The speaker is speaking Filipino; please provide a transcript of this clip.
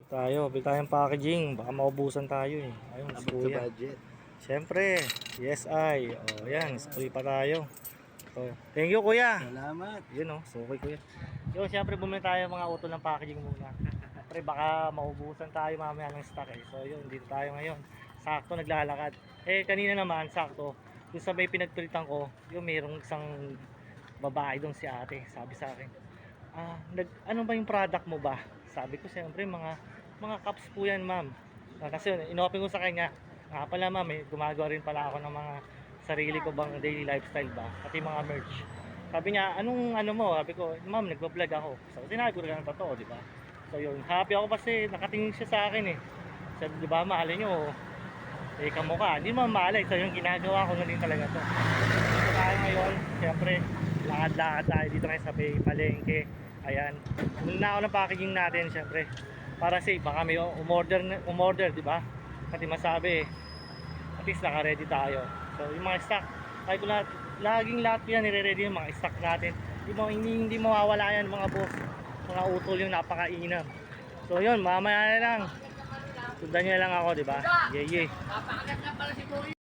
Bili tayong packaging, baka maubusan tayo eh. Ayun, si Abot sa Kuya. budget. Siyempre, yes ay. Oh, yan, spray pa tayo. So, thank you Kuya. Salamat. Yun oh, so okay Kuya. Yun, siyempre bumili tayo mga utol ng packaging muna. Siyempre baka maubusan tayo mamaya ng stock eh. So yun, dito tayo ngayon. Sakto naglalakad. Eh kanina naman, sakto. Yung sa may pinagpilitan ko, yung mayroong isang babae doon si ate. Sabi sa akin, ano ba yung product mo ba? Sabi ko siyempre mga cups po yan ma'am. Kasi inopen ko sa kanya, pala ma'am gumagawa rin pala ako ng mga sarili ko bang daily lifestyle ba, pati mga merch. Sabi niya, anong ano mo? Sabi ko, ma'am nagbablog ako. So sinabi ko rin ang totoo, di ba? So yun, happy ako kasi nakatingin siya sa akin eh. Sabi, di ba, mahalin nyo kamukha, hindi mo malay. So yung ginagawa ko na rin talaga to. Dito tayo ngayon, siyempre lakad-lakad tayo dito ngayon sa may palengke. Ayan, muna ako ng packaging natin siyempre para safe, baka may umorder di ba? Kasi masabi at least naka-ready tayo. So yung mga stock, kahit ko lahat yan nire-ready yung mga stock natin. Hindi mawawala yan mga boss, mga utol yung napakainam. So yun, mamaya na lang sundan nyo lang ako, di ba? Yeah.